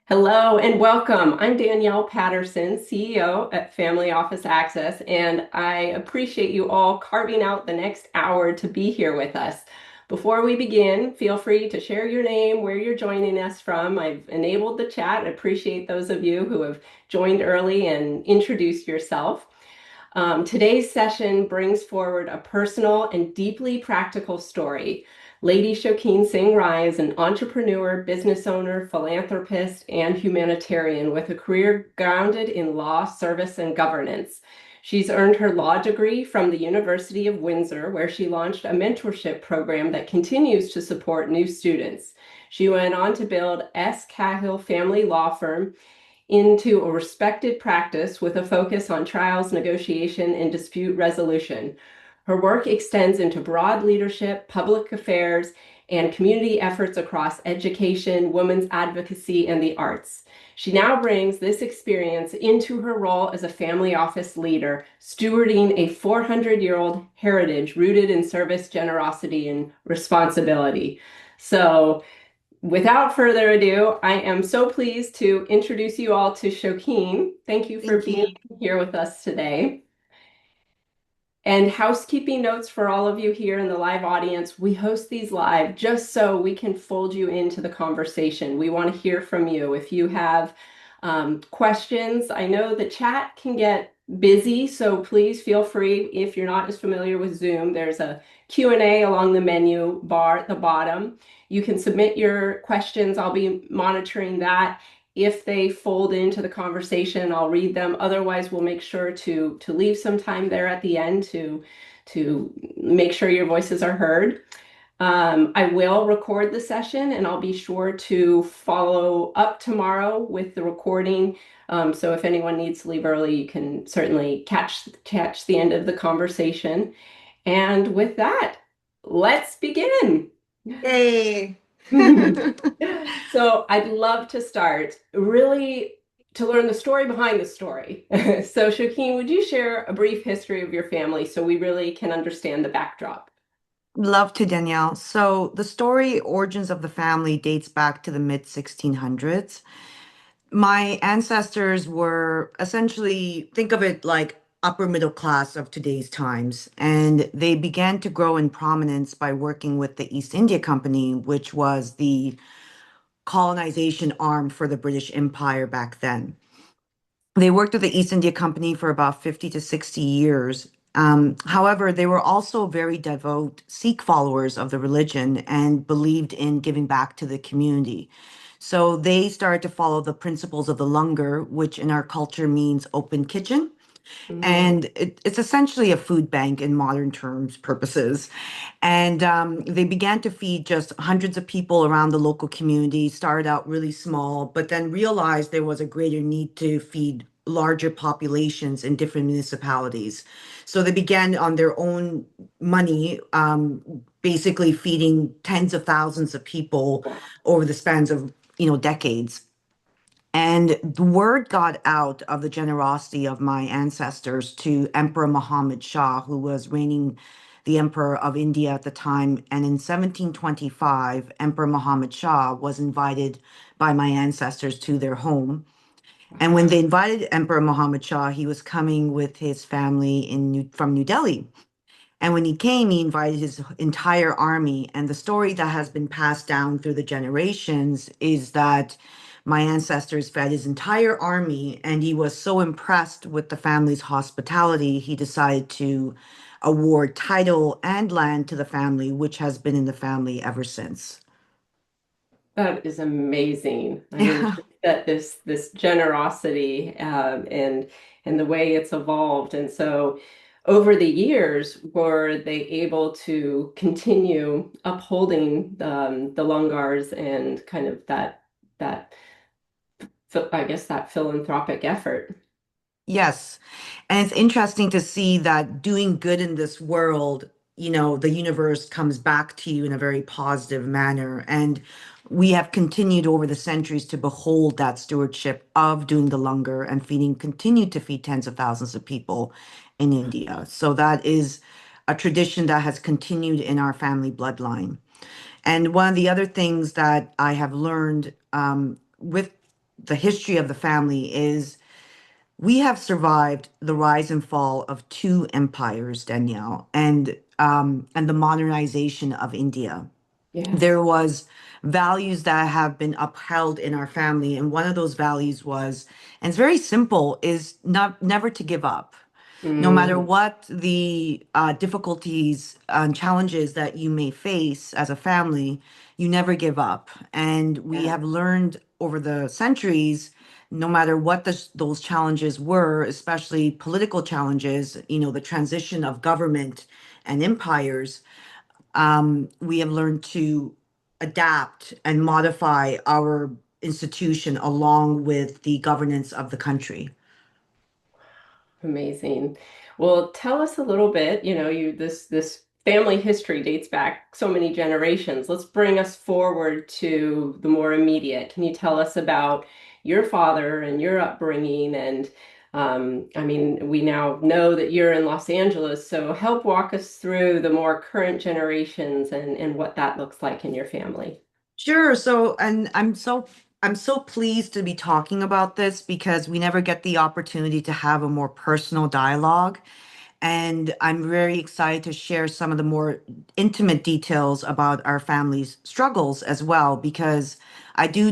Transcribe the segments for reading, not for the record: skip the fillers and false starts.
Hello and welcome. I'm Danielle Patterson, CEO at Family Office Access, and I appreciate you all carving out the next hour to be here with us. Before we begin, feel free to share your name, where you're joining us from. I've enabled the chat. I appreciate those of you who have joined early and introduced yourself. Today's session brings forward a personal and deeply practical story. Lady Shokheen Singh Rai is an entrepreneur, business owner, philanthropist, and humanitarian with a career grounded in law, service, and governance. She's earned her law degree from the University of Windsor, where she launched a mentorship program that continues to support new students. She went on to build S. Cahill Family Law Firm into a respected practice with a focus on trials, negotiation, and dispute resolution. Her work extends into broad leadership, public affairs, and community efforts across education, women's advocacy, and the arts. She now brings this experience into her role as a family office leader, stewarding a 400-year-old heritage rooted in service, generosity, and responsibility. So, without further ado, I am so pleased to introduce you all to Shokheen. Thank you for Thank you. being here with us today. And housekeeping notes for all of you here in the live audience. We host these live just so we can fold you into the conversation. We want to hear from you. If you have questions, I know the chat can get busy, so please feel free. If you're not as familiar with Zoom, there's a Q&A along the menu bar at the bottom. You can submit your questions. I'll be monitoring that. If they fold into the conversation, I'll read them. Otherwise, we'll make sure to leave some time there at the end to make sure your voices are heard. I will record the session and I'll be sure to follow up tomorrow with the recording. So if anyone needs to leave early, you can certainly catch the end of the conversation. And with that, let's begin. Yay. So I'd love to start really to learn the story behind the story. So Shokheen, would you share a brief history of your family so we really can understand the backdrop? Love to, Danielle. So the story origins of the family dates back to the mid 1600s. My ancestors were essentially, think of it like upper middle class of today's times, and they began to grow in prominence by working with the East India Company, which was the colonization arm for the British Empire back then. They worked with the East India Company for about 50 to 60 years. However, they were also very devout Sikh followers of the religion and believed in giving back to the community. So they started to follow the principles of the langar, which in our culture means open kitchen. Mm. And it's essentially a food bank in modern terms purposes. And they began to feed just hundreds of people around the local community, started out really small, but then realized there was a greater need to feed larger populations in different municipalities. So they began on their own money, basically feeding tens of thousands of people over the spans of, decades. And the word got out of the generosity of my ancestors to Emperor Muhammad Shah, who was reigning the Emperor of India at the time. And in 1725, Emperor Muhammad Shah was invited by my ancestors to their home. And when they invited Emperor Muhammad Shah, he was coming with his family from New Delhi. And when he came, he invited his entire army. And the story that has been passed down through the generations is that my ancestors fed his entire army, and he was so impressed with the family's hospitality, he decided to award title and land to the family, which has been in the family ever since. That is amazing. I mean, that this generosity and the way it's evolved. And so over the years, were they able to continue upholding the Lungars and kind of that I guess that philanthropic effort? Yes. And it's interesting to see that doing good in this world, the universe comes back to you in a very positive manner. And we have continued over the centuries to behold that stewardship of doing the langar and continue to feed tens of thousands of people in India. So that is a tradition that has continued in our family bloodline. And one of the other things that I have learned with the history of the family is we have survived the rise and fall of two empires, Danielle, and the modernization of India. Yes. There was values that have been upheld in our family, and one of those values was, and it's very simple, is not never to give up. No matter Mm, what the difficulties and challenges that you may face as a family, you never give up. And we yeah. have learned over the centuries, no matter what those challenges were, especially political challenges, the transition of government and empires, we have learned to adapt and modify our institution along with the governance of the country. Amazing. Well, tell us a little bit, this family history dates back so many generations. Let's bring us forward to the more immediate. Can you tell us about your father and your upbringing? And I mean, we now know that you're in Los Angeles, so help walk us through the more current generations and what that looks like in your family. Sure. And I'm so pleased to be talking about this because we never get the opportunity to have a more personal dialogue. And I'm very excited to share some of the more intimate details about our family's struggles as well, because I do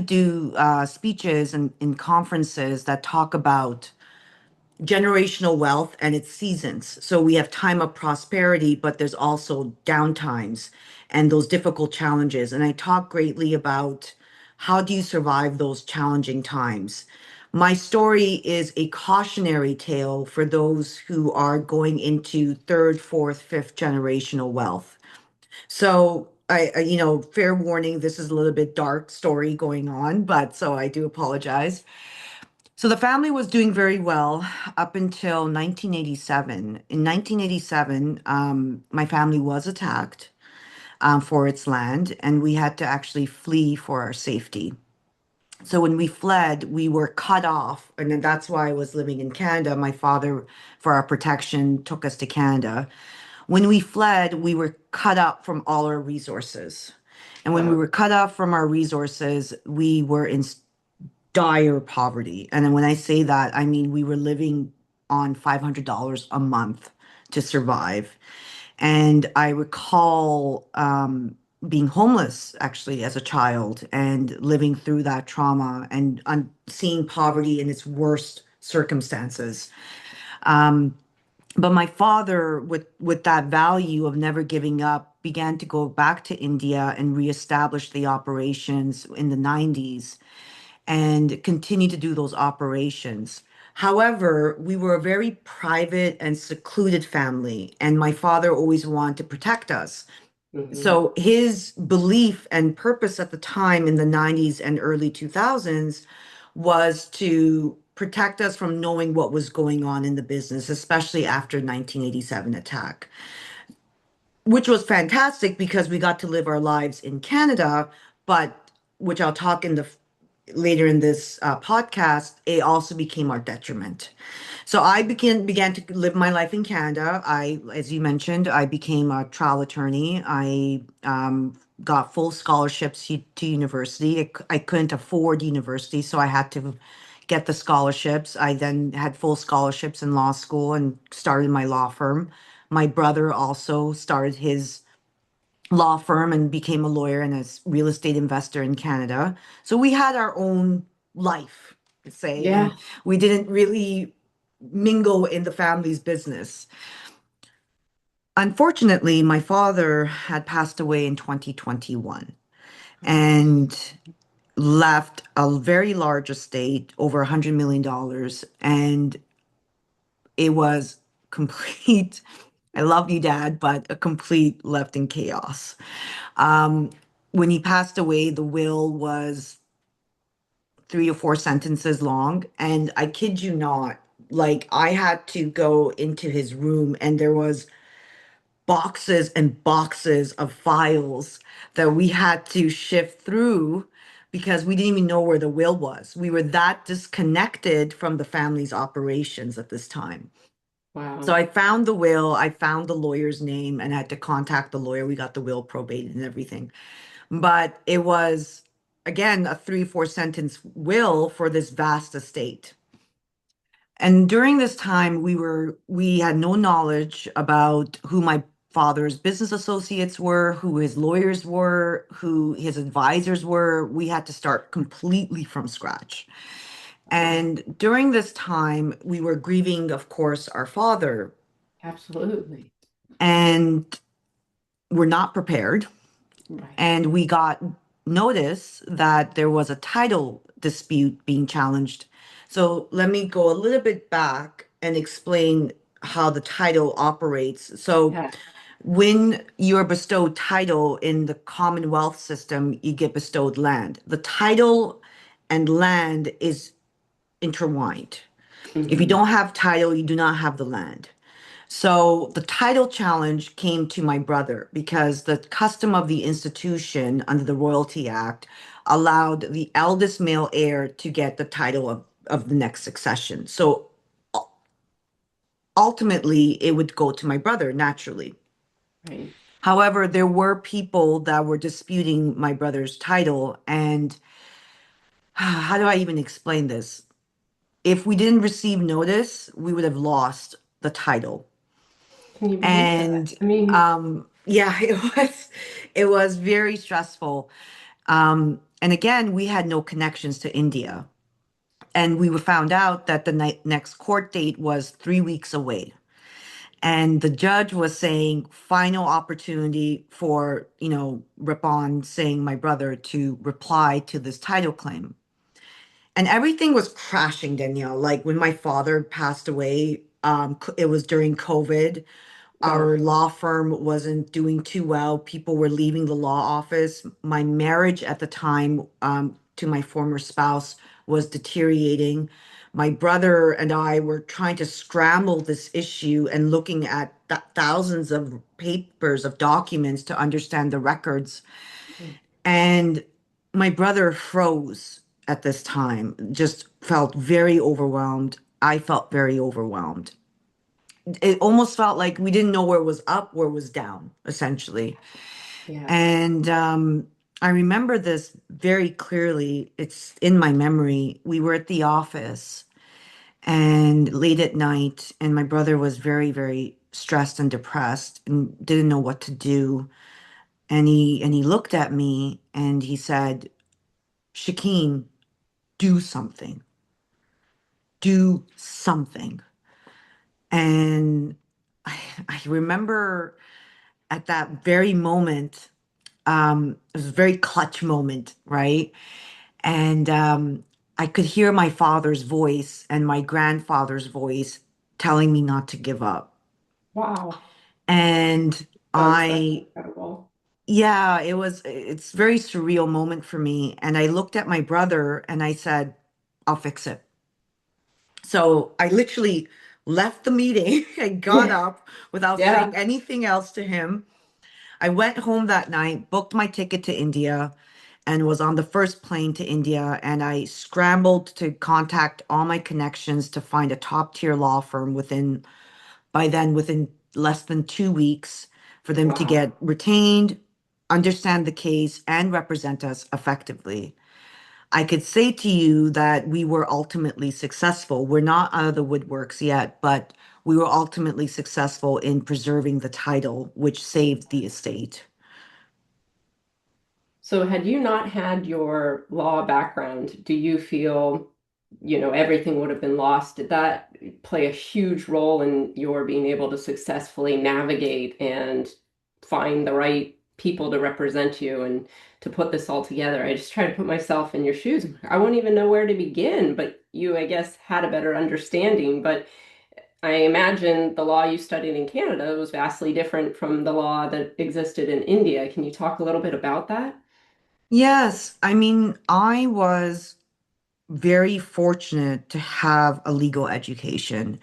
speeches and in conferences that talk about generational wealth and its seasons. So we have time of prosperity, but there's also downtimes and those difficult challenges. And I talk greatly about how do you survive those challenging times. My story is a cautionary tale for those who are going into third, fourth, fifth generational wealth. So fair warning, this is a little bit dark story going on, but so I do apologize. So the family was doing very well up until 1987. In 1987, my family was attacked for its land, and we had to actually flee for our safety. So when we fled, we were cut off, and then that's why I was living in Canada. My father, for our protection, took us to Canada. When we fled, we were cut up from all our resources. And when we Wow. were cut off from our resources, we were in dire poverty. And then when I say that, I mean we were living on $500 a month to survive. And I recall being homeless actually as a child and living through that trauma and seeing poverty in its worst circumstances. Um, but my father, with that value of never giving up, began to go back to India and reestablish the operations in the 90s and continue to do those operations. However, we were a very private and secluded family, and my father always wanted to protect us. Hmm. So his belief and purpose at the time in the 90s and early 2000s was to protect us from knowing what was going on in the business, especially after 1987 attack, which was fantastic because we got to live our lives in Canada, but which I'll talk in the later in this podcast, it also became our detriment. So I began to live my life in Canada. As you mentioned, I became a trial attorney. I got full scholarships to university. I couldn't afford university, so I had to get the scholarships. I then had full scholarships in law school and started my law firm. My brother also started his law firm and became a lawyer and a real estate investor in Canada. So we had our own life, say, and Yeah. we didn't really mingle in the family's business. Unfortunately, my father had passed away in 2021 Oh, and left a very large estate, over $100 million. And it was complete, I love you, Dad, but a complete left in chaos. Um, when he passed away, the will was 3 or 4 sentences long. And I kid you not, like I had to go into his room and there was boxes and boxes of files that we had to shift through because we didn't even know where the will was. We were that disconnected from the family's operations at this time. So wow. I found the will, I found the lawyer's name, and I had to contact the lawyer. We got the will probated and everything. But it was again, a 3, 4 sentence will for this vast estate. And during this time, we had no knowledge about who my father's business associates were, who his lawyers were, who his advisors were. We had to start completely from scratch. Wow. And during this time, we were grieving, of course, our father, Absolutely. and we're not prepared. Right. And we got notice that there was a title dispute being challenged. So let me go a little bit back and explain how the title operates. So Yeah. when you're bestowed title in the Commonwealth system, you get bestowed land. The title and land is intertwined. If you Hmm. don't have title, you do not have the land. So the title challenge came to my brother because the custom of the institution under the Royalty Act allowed the eldest male heir to get the title of the next succession. So ultimately, it would go to my brother naturally. Right. However, there were people that were disputing my brother's title. And how do I even explain this? If we didn't receive notice, we would have lost the title. Can you believe that? And I mean, yeah, it was very stressful. And again, we had no connections to India. And we were found out that the next court date was 3 weeks away. And the judge was saying final opportunity for, Ripon saying my brother to reply to this title claim. And everything was crashing, Danielle. Like when my father passed away, it was during COVID. Our oh, law firm wasn't doing too well. People were leaving the law office. My marriage at the time, to my former spouse was deteriorating. My brother and I were trying to scramble this issue and looking at thousands of papers of documents to understand the records. And my brother froze at this time, just felt very overwhelmed. I felt very overwhelmed. It almost felt like we didn't know where was up, where was down, essentially. yeah. And I remember this very clearly. It's in my memory. We were at the office and late at night, and my brother was very, very stressed and depressed and didn't know what to do. And he looked at me and he said, Shakeen, do something. Do something. And I remember at that very moment, it was a very clutch moment, right? And I could hear my father's voice and my grandfather's voice telling me not to give up. Wow. And That's I, incredible. yeah, it's a very surreal moment for me. And I looked at my brother and I said, I'll fix it. So I literally left the meeting and got Yeah. up without saying Yeah. anything else to him. I went home that night, booked my ticket to India, and was on the first plane to India. And I scrambled to contact all my connections to find a top tier law firm within less than 2 weeks for them to Wow. get retained, understand the case, and represent us effectively. I could say to you that we were ultimately successful. We're not out of the woodworks yet, but we were ultimately successful in preserving the title, which saved the estate. So, had you not had your law background, do you feel, everything would have been lost? Did that play a huge role in your being able to successfully navigate and find the right people to represent you and to put this all together? I just try to put myself in your shoes. I won't even know where to begin, but you, I guess, had a better understanding. But I imagine the law you studied in Canada was vastly different from the law that existed in India. Can you talk a little bit about that? Yes, I mean, I was very fortunate to have a legal education.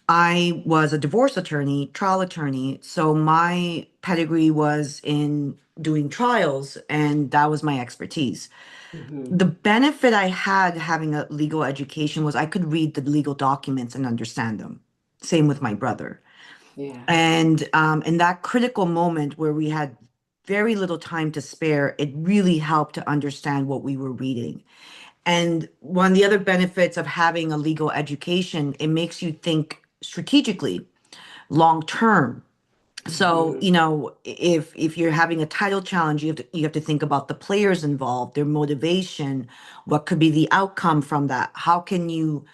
I was a divorce attorney, trial attorney, so my pedigree was in doing trials, and that was my expertise. Hmm. The benefit I had having a legal education was I could read the legal documents and understand them. Same with my brother. Yeah. And in that critical moment where we had very little time to spare, it really helped to understand what we were reading. And one of the other benefits of having a legal education, it makes you think strategically, long term. So, Mhm. if you're having a title challenge, you have to think about the players involved, their motivation, what could be the outcome from that? How can you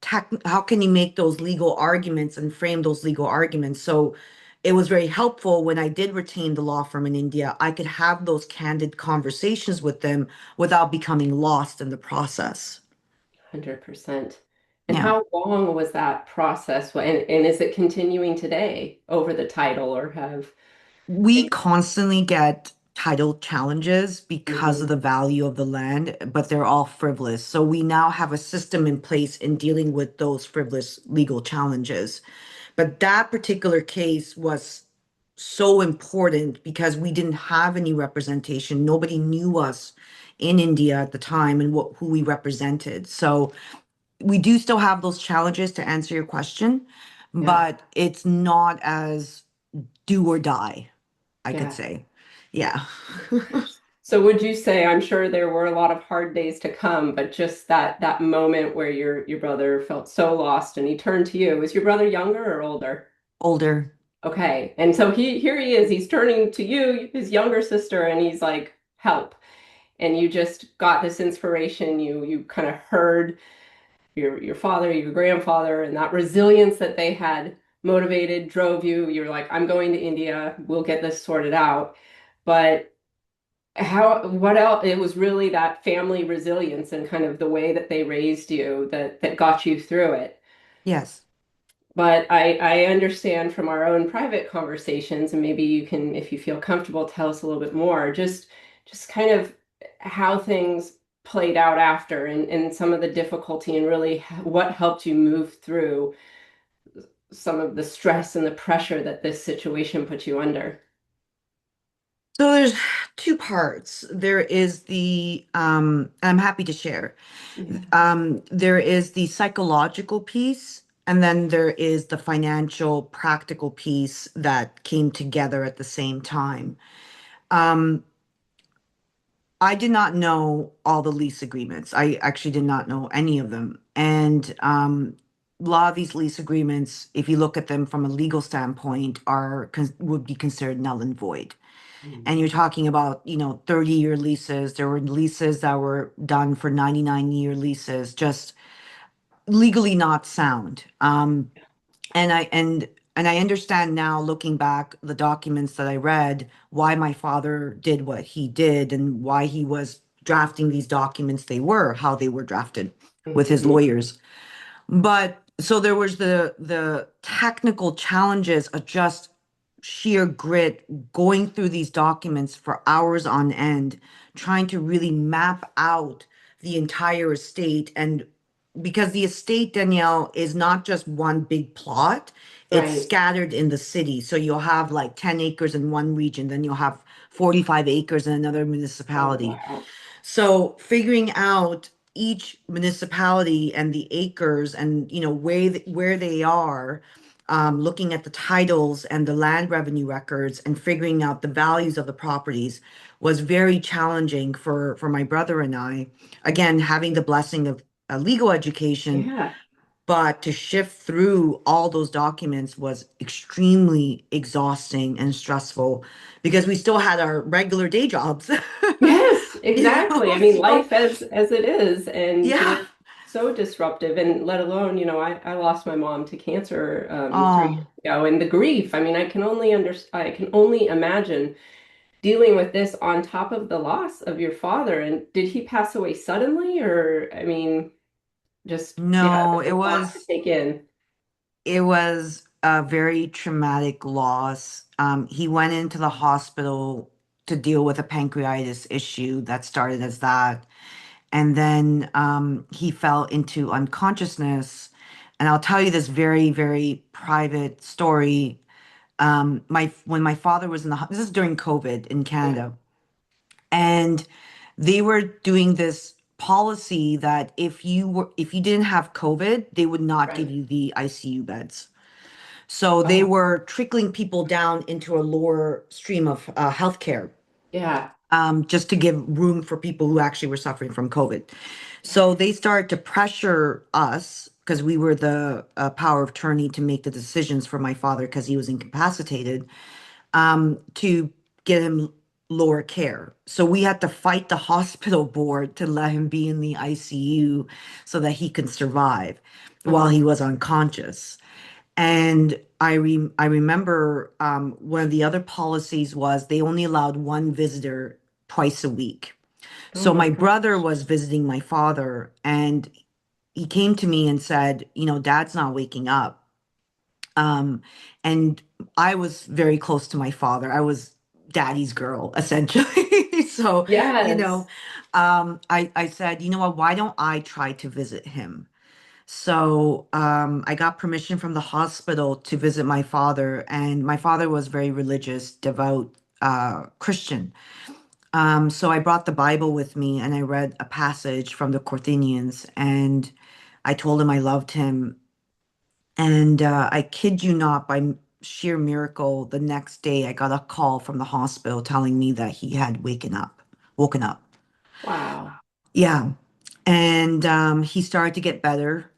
make those legal arguments and frame those legal arguments? So it was very helpful when I did retain the law firm in India. I could have those candid conversations with them without becoming lost in the process. 100%. And Yeah. how long was that process? And is it continuing today over the title or have We constantly get title challenges because of Mhm. the value of the land, but they're all frivolous. So we now have a system in place in dealing with those frivolous legal challenges. But that particular case was so important because we didn't have any representation. Nobody knew us in India at the time and who we represented. So we do still have those challenges to answer your question, Yeah, but it's not as do or die, I could yeah. say. Yeah. So would you say, I'm sure there were a lot of hard days to come, but just that moment where your brother felt so lost and he turned to you. Was your brother younger or older? Older. Okay. And so here he is, he's turning to you, his younger sister, and he's like, help. And you just got this inspiration. You kind of heard your father, your grandfather, and that resilience that they had motivated, drove you. You're like, I'm going to India, we'll get this sorted out. But what else? It was really that family resilience and kind of the way that they raised you that got you through it. Yes. But I understand from our own private conversations, and maybe you can, if you feel comfortable, tell us a little bit more, just kind of how things played out after and some of the difficulty and really what helped you move through some of the stress and the pressure that this situation put you under. So there's two parts. There is I'm happy to share. Yeah. There is the psychological piece, and then there is the financial, practical piece that came together at the same time. Um, I did not know all the lease agreements. I actually did not know any of them. And a lot of these lease agreements, if you look at them from a legal standpoint, would be considered null and void. And you're talking about, 30-year leases. There were leases that were done for 99-year leases, just legally not sound. And I understand now, looking back, the documents that I read, why my father did what he did and why he was drafting these documents how they were drafted with his Mhm. lawyers. But so there was the technical challenges of just sheer grit, going through these documents for hours on end, trying to really map out the entire estate. And because the estate, Danielle, is not just one big plot, it's Right. scattered in the city. So you'll have like 10 acres in one region, then you'll have 45 acres in another Oh, municipality. wow. So figuring out each municipality and the acres and where they are, looking at the titles and the land revenue records and figuring out the values of the properties was very challenging for my brother and I. Again, having the blessing of a legal education, Yeah. but to shift through all those documents was extremely exhausting and stressful because we still had our regular day jobs. Yes, exactly. I mean, So life as it is, and yeah. so disruptive, and let alone, I lost my mom to cancer 3 years Oh, ago, and the grief. I mean, I can only imagine dealing with this on top of the loss of your father. And did he pass away suddenly, or I mean, just yeah, no, that's a lot to take in. it was a very traumatic loss. He went into the hospital to deal with a pancreatitis issue that started as that. And then he fell into unconsciousness. And I'll tell you this very, very private story. My When my father was this is during COVID in Yeah, Canada, and they were doing this policy that if you didn't have COVID, they would not give right. you the ICU beds. So they Oh, were trickling people down into a lower stream of healthcare, yeah. just to give room for people who actually were suffering from COVID. So they started to pressure us because we were the power of attorney to make the decisions for my father because he was incapacitated, to get him lower care. So we had to fight the hospital board to let him be in the ICU so that he could survive while Uh-huh. he was unconscious. And I remember one of the other policies was they only allowed one visitor twice a week. Oh So my my brother gosh. was visiting my father, and he came to me and said, Dad's not waking up. Um, and I was very close to my father. I was daddy's girl, essentially. So, you know, Yes. I said, you know what, why don't I try to visit him? So I got permission from the hospital to visit my father, and my father was very religious, devout Christian. So I brought the Bible with me, and I read a passage from the Corinthians, and I told him I loved him. And I kid you not, by sheer miracle, the next day I got a call from the hospital telling me that he had woken up. Wow. Yeah. And he started to get better.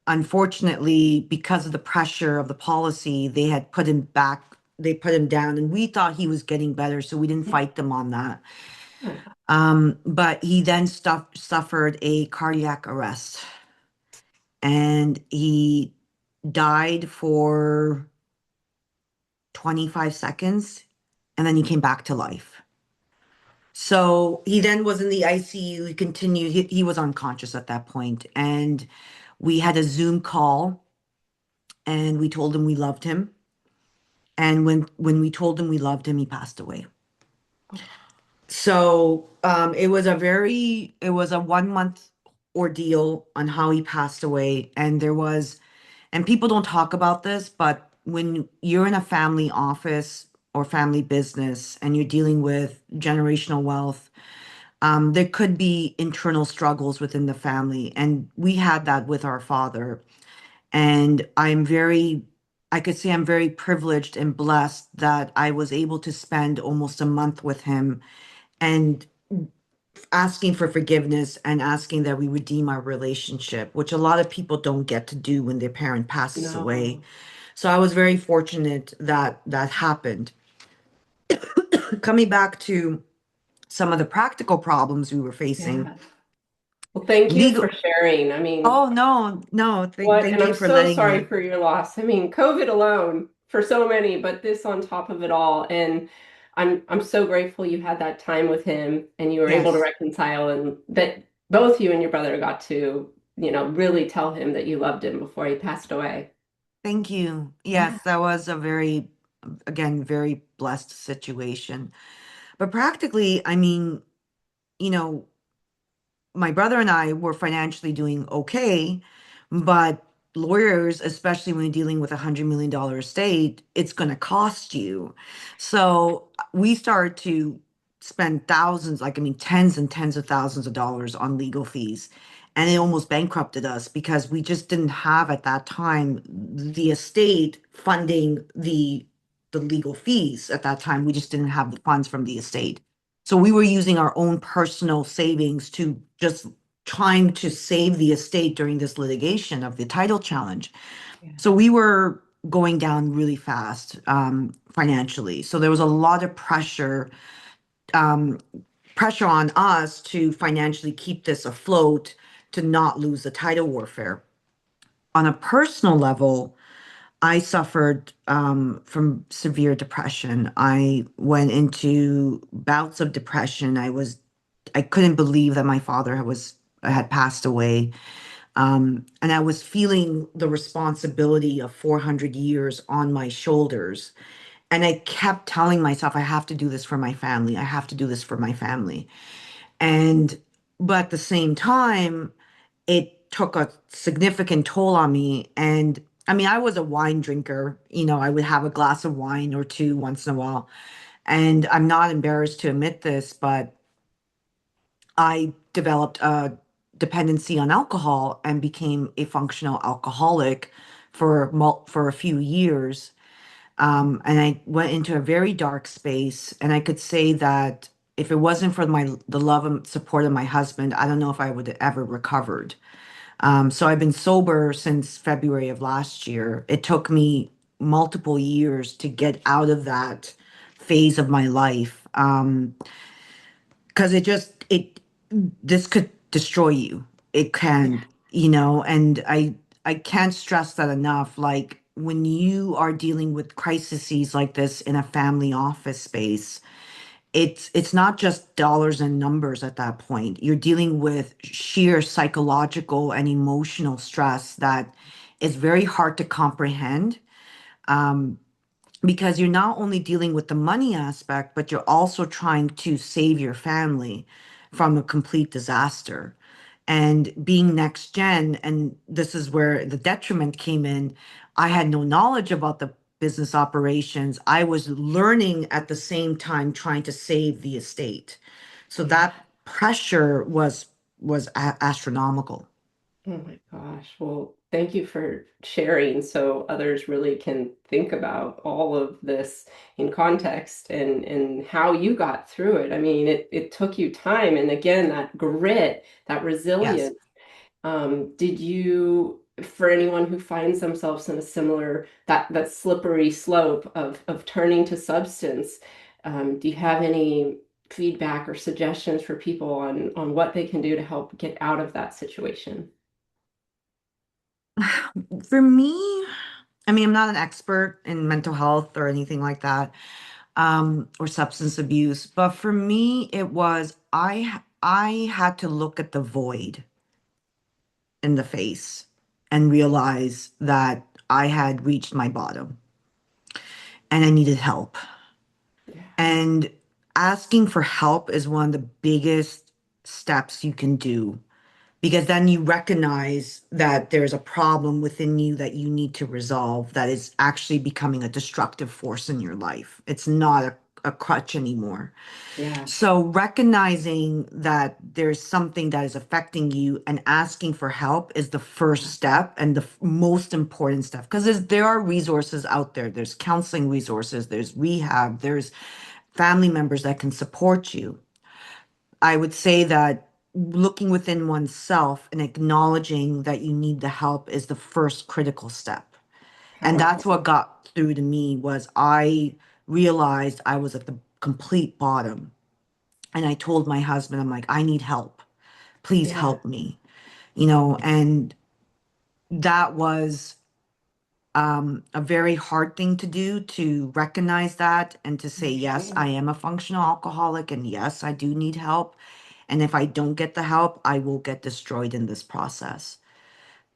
Unfortunately, because of the pressure of the policy, they had put him back, they put him down, and we thought he was getting better, so we didn't fight them on that. Yeah. But he then suffered a cardiac arrest, and he died for 25 seconds, and then he came back to life. So he then was in the ICU. He continued, he was unconscious at that point, and we had a Zoom call, and we told him we loved him. And when we told him we loved him, he passed away. So it was a 1 month ordeal on how he passed away. And and people don't talk about this, but when you're in a family office or family business and you're dealing with generational wealth, there could be internal struggles within the family. And we had that with our father. And I could say I'm very privileged and blessed that I was able to spend almost a month with him and asking for forgiveness and asking that we redeem our relationship, which a lot of people don't get to do when their parent passes away. No. So I was very fortunate that that happened. Coming back to some of the practical problems we were facing, Yeah. Well, thank you for legal. sharing. I mean, Oh, no, no. and Thank I'm you for so letting sorry me. for your loss. I mean, COVID alone for so many, but this on top of it all. And I'm so grateful you had that time with him and you were able to Yes. reconcile and that both you and your brother got to, really tell him that you loved him before he passed away. Thank you. Yeah. Yes, that was a very, again, very blessed situation. But practically, I mean, you know, my brother and I were financially doing okay, but lawyers, especially when you're dealing with $100 million estate, it's going to cost you. So we started to spend thousands, like, I mean, tens and tens of thousands of dollars on legal fees. And it almost bankrupted us because we just didn't have at that time the estate funding the legal fees at that time. We just didn't have the funds from the estate. So we were using our own personal savings to just trying to save the estate during this litigation of the title challenge. Yeah. So we were going down really fast financially. So there was a lot of um, pressure on us to financially keep this afloat, to not lose the title warfare. On a personal level, I suffered from severe depression. I went into bouts of depression. I couldn't believe that my father had passed away. And I was feeling the responsibility of 400 years on my shoulders. And I kept telling myself, I have to do this for my family. I have to do this for my family. And, but at the same time, it took a significant toll on me. And I mean, I was a wine drinker. I would have a glass of wine or two once in a while. And I'm not embarrassed to admit this, but I developed a dependency on alcohol and became a functional alcoholic for a few years. And I went into a very dark space. And I could say that if it wasn't for the love and support of my husband, I don't know if I would have ever recovered. So I've been sober since February of last year. It took me multiple years to get out of that phase of my life. Because this could destroy you. It can, and I can't stress that enough. Like when you are dealing with crises like this in a family office space, it's not just dollars and numbers at that point. You're dealing with sheer psychological and emotional stress that is very hard to comprehend. Um, because you're not only dealing with the money aspect, but you're also trying to save your family from a complete disaster. And being next gen, and this is where the detriment came in, I had no knowledge about the business operations. I was learning at the same time trying to save the estate. So Yeah. that pressure was astronomical. Oh my gosh. Well, thank you for sharing so others really can think about all of this in context and how you got through it. I mean, it took you time. And again, that grit, that Yes. resilience. Did you, for anyone who finds themselves in a similar, that slippery slope of turning to substance, do you have any feedback or suggestions for people on what they can do to help get out of that situation? For me, I mean, I'm not an expert in mental health or anything like that, or substance abuse, but for me, it was I had to look at the void in the face and realize that I had reached my bottom and I needed help. Yeah, And asking for help is one of the biggest steps you can do because then you recognize that there's a problem within you that you need to resolve that is actually becoming a destructive force in your life. It's not a crutch anymore. yeah, So recognizing that there's something that is affecting you and asking for help is the first step and the most important step because there are resources out there. There's counseling resources, there's rehab, there's family members that can support you. I would say that looking within oneself and acknowledging that you need the help is the first critical step. And that's powerful. what got through to me was I realized I was at the complete bottom. And I told my husband, I'm like, I need help. Please Yeah, help me. And that was a very hard thing to do to recognize that and to say, I'm yes, sure. I am a functional alcoholic. And yes, I do need help. And if I don't get the help, I will get destroyed in this process.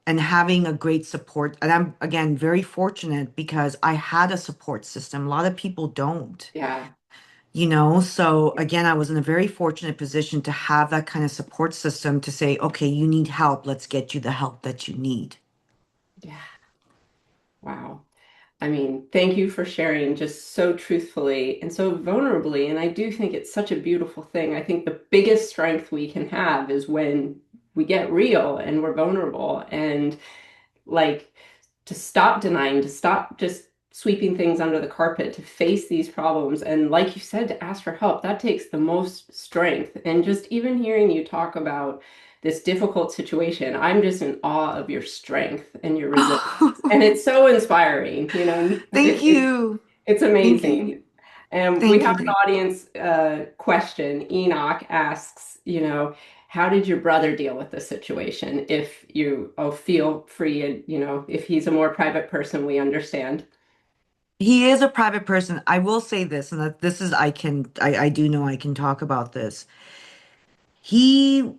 And having a great support, and I'm again very fortunate because I had a support system. A lot of people don't. Yeah, So again, I was in a very fortunate position to have that kind of support system to say, okay, you need help, let's get you the help that you need. yeah. Wow. I mean, thank you for sharing just so truthfully and so vulnerably. And I do think it's such a beautiful thing. I think the biggest strength we can have is when we get real and we're vulnerable and like to stop denying, to stop just sweeping things under the carpet, to face these problems. And like you said, to ask for help, that takes the most strength. And just even hearing you talk about this difficult situation, I'm just in awe of your strength and your resilience. And it's so inspiring, Thank you. it's Thank you. amazing. And we Thank have you. an Thank audience question. Enoch asks, how did your brother deal with the situation? If you, oh, feel free, and if he's a more private person, we understand. He is a private person. I will say this, and that this is I do know I can talk about this. He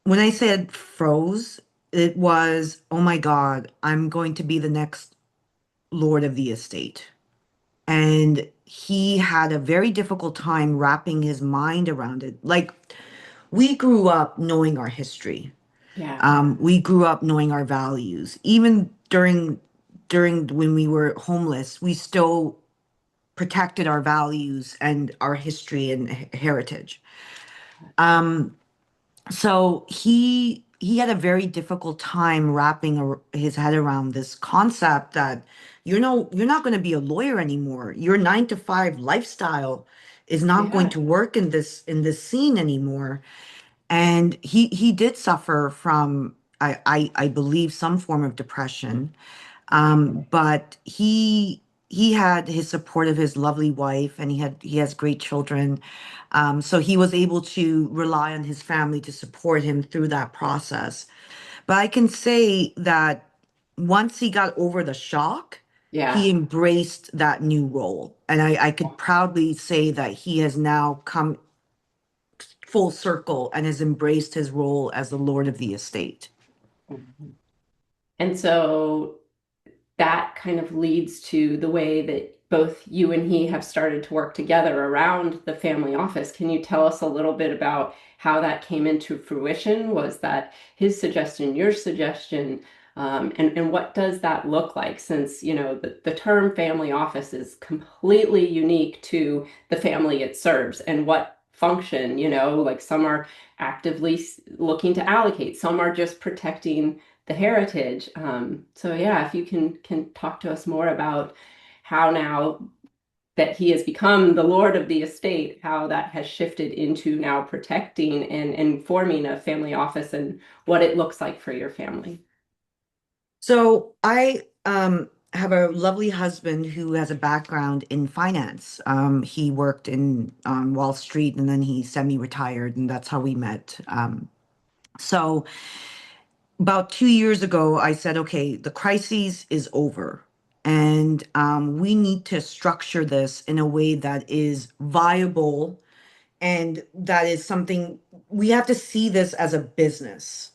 when I said froze, it was, oh my God, I'm going to be the next lord of the estate. And he had a very difficult time wrapping his mind around it. Like, we grew up knowing our history. Yeah, We grew up knowing our values. Even during when we were homeless, we still protected our values and our history and heritage. Um, so he he had a very difficult time wrapping his head around this concept that you're not going to be a lawyer anymore. Your 9 to 5 lifestyle is not going Yeah. to work in this scene anymore. And he did suffer from I believe some form of depression. But he had his support of his lovely wife, and he has great children. So he was able to rely on his family to support him through that process. But I can say that once he got over the shock, he Yeah. embraced that new role. And I could proudly say that he has now come full circle and has embraced his role as the Lord of the estate. Mhm. And so that kind of leads to the way that both you and he have started to work together around the family office. Can you tell us a little bit about how that came into fruition? Was that his suggestion, your suggestion? And what does that look like? Since, the term family office is completely unique to the family it serves and what function, like some are actively looking to allocate, some are just protecting the heritage. So yeah, if you can talk to us more about how now that he has become the lord of the estate, how that has shifted into now protecting and forming a family office and what it looks like for your family. So I have a lovely husband who has a background in finance. He worked in on Wall Street and then he semi-retired, and that's how we met. So about 2 years ago, I said, okay, the crisis is over. And we need to structure this in a way that is viable and that is something we have to see this as a business.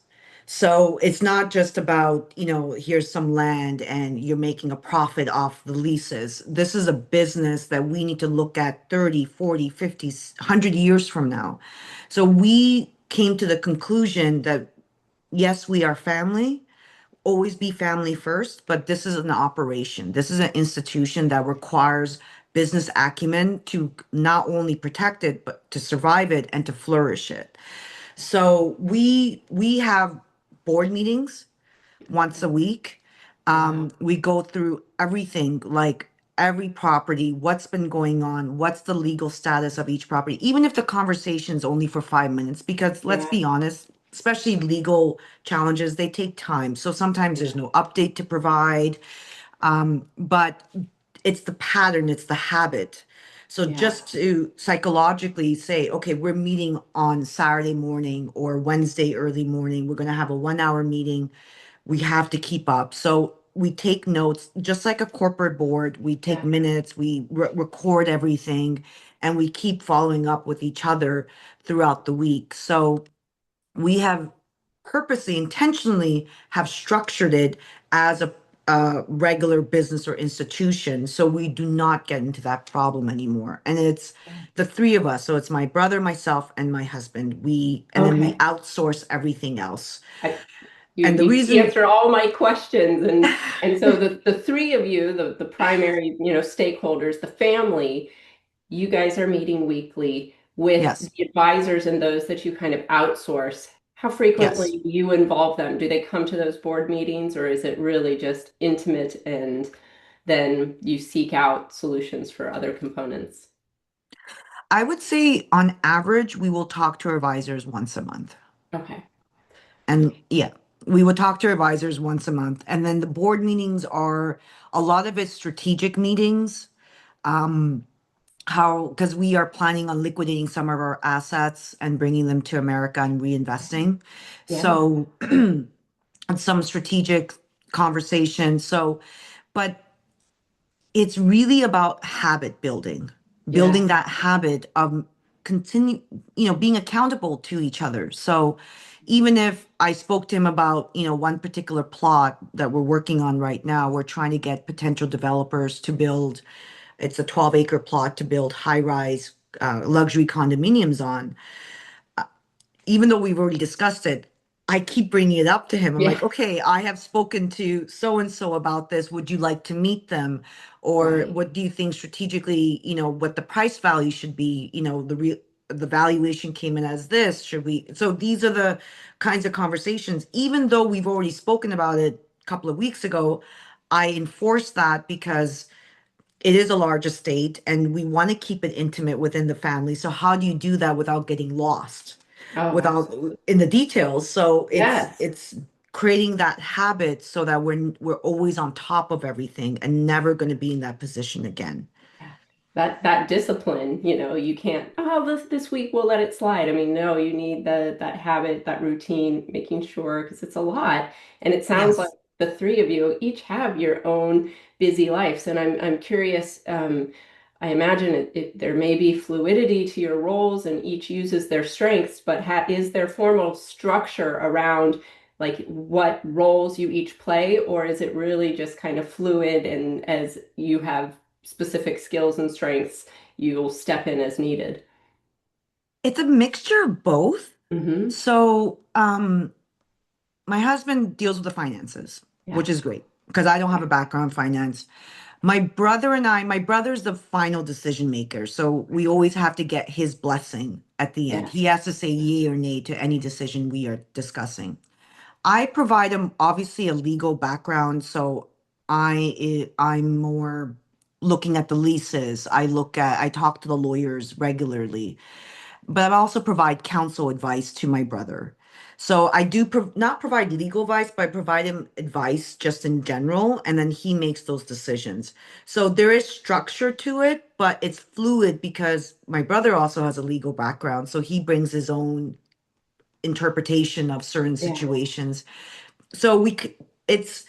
So it's not just about, here's some land and you're making a profit off the leases. This is a business that we need to look at 30, 40, 50, 100 years from now. So we came to the conclusion that yes, we are family, always be family first, but this is an operation. This is an institution that requires business acumen to not only protect it, but to survive it and to flourish it. So we have board meetings once a week. Wow. We go through everything, like every property, what's been going on, what's the legal status of each property, even if the conversation's only for 5 minutes, because let's Yeah. be honest, especially legal challenges, they take time. So sometimes there's Yeah. no update to provide, but it's the pattern, it's the habit. So Yeah. just to psychologically say, okay, we're meeting on Saturday morning or Wednesday early morning, we're going to have a 1 hour meeting. We have to keep up. So we take notes, just like a corporate board. We take Yeah. minutes, we record everything, and we keep following up with each other throughout the week. So we have purposely, intentionally have structured it as a regular business or institution. So we do not get into that problem anymore. And it's the three of us. So it's my brother, myself, and my husband. And then we Okay. outsource everything else. I, you And the you reason, answer all my questions, and so the three of you, the primary, stakeholders, the family, you guys are meeting weekly with yes, the advisors and those that you kind of outsource. How yes. frequently do you involve them? Do they come to those board meetings, or is it really just intimate and then you seek out solutions for other components? I would say on average, we will talk to our advisors once a month. Okay. And yeah, we would talk to our advisors once a month. And then the board meetings are a lot of it's strategic meetings. How, because we are planning on liquidating some of our assets and bringing them to America and reinvesting. Yeah. So, some strategic conversations. So, but it's really about habit building, Yeah. building that habit of continue, being accountable to each other. So even if I spoke to him about, one particular plot that we're working on right now, we're trying to get potential developers to build, it's a 12-acre plot to build high-rise luxury condominiums on. Even though we've already discussed it, I keep bringing it up to him. I'm Yeah. like, okay, I have spoken to so and so about this. Would you like to meet them? Or Right. what do you think strategically, what the price value should be? the valuation came in as this. Should we? So these are the kinds of conversations, even though we've already spoken about it a couple of weeks ago, I enforce that because it is a large estate and we want to keep it intimate within the family. So how do you do that without getting lost, Oh, without absolutely. in the details? So Yes. it's creating that habit so that we're always on top of everything and never going to be in that position again. Yeah. That discipline, you can't, oh, this week we'll let it slide. I mean, no, you need that habit, that routine, making sure because it's a lot. And it sounds like Yes. the three of you each have your own busy lives. And I'm curious, I imagine there may be fluidity to your roles and each uses their strengths, but is there formal structure around like what roles you each play, or is it really just kind of fluid and as you have specific skills and strengths, you'll step in as needed? It's a mixture of both. Hmm. So, my husband deals with the finances, which is Yes. great because I don't have a background in finance. My brother's the final decision maker. So we always have to get his blessing at the end. He Yes. has to say yay or nay to any decision we are discussing. I provide him obviously a legal background. So I'm more looking at the leases. I talk to the lawyers regularly, but I also provide counsel advice to my brother. So I do not provide legal advice, but I provide him advice just in general, and then he makes those decisions. So there is structure to it, but it's fluid because my brother also has a legal background, so he brings his own interpretation of certain Yes. situations. So it's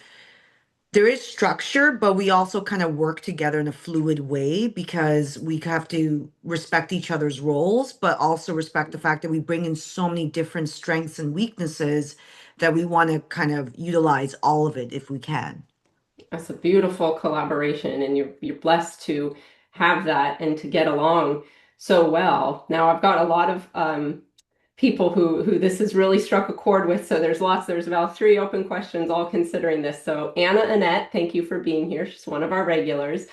there is structure, but we also kind of work together in a fluid way because we have to respect each other's roles, but also respect the fact that we bring in so many different strengths and weaknesses that we want to kind of utilize all of it if we can. That's a beautiful collaboration, and you're blessed to have that and to get along so well. Now, I've got a lot of people who this has really struck a chord with. So there's about three open questions, all considering this. So Anna Annette, thank you for being here. She's one of our regulars.